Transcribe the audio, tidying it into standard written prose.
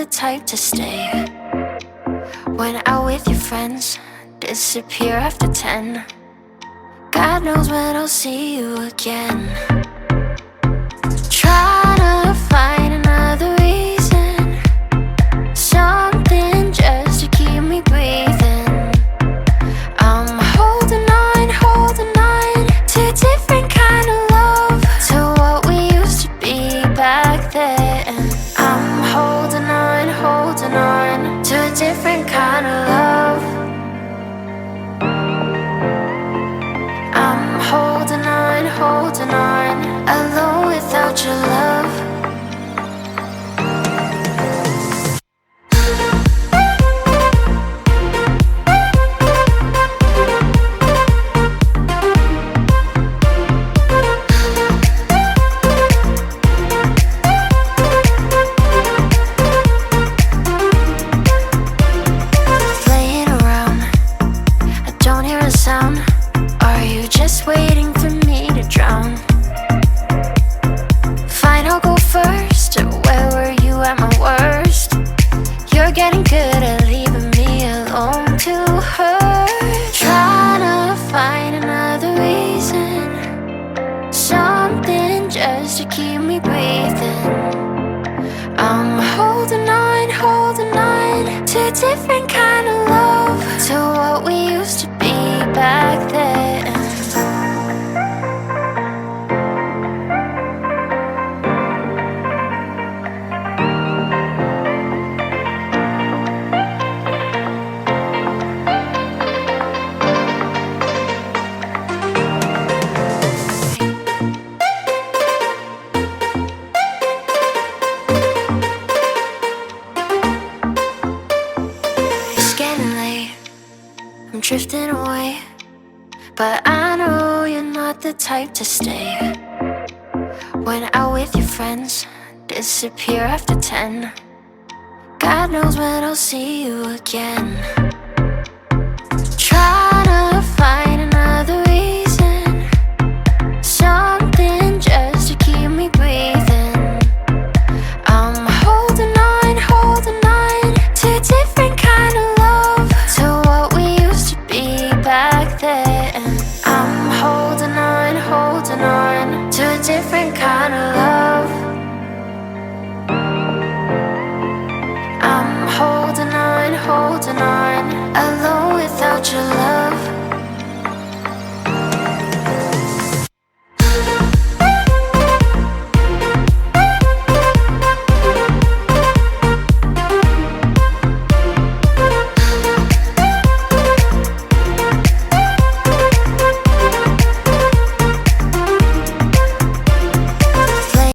the type to stay. Went out with your friends, disappear after 10. God knows when I'll see you again. Try to find another reason, something just to keep me breathing. I'm holding on to a different kind of love, to what we used to be back then. I'm holding on to a different kind of love. I'm holding on, alone without your love. Playing around, I don't hear a sound. Are you just waiting for me to drown? Fine, I'll go first. Where were you at my worst? You're getting good at leaving me alone to hurt. Trying to find another reason, something just to keep me breathing. I'm holding on to a different kind of love, to what we used to be back then. It's getting late, I'm drifting away, but I know you're not the type to stay. Went out with your friends, disappear after 10. God knows when I'll see you again. Try to find another reason, something just to keep me breathing. I'm holding on to a different kind of love, to what we used to be back then. I'm holding on to a different kind of love. I'm holding on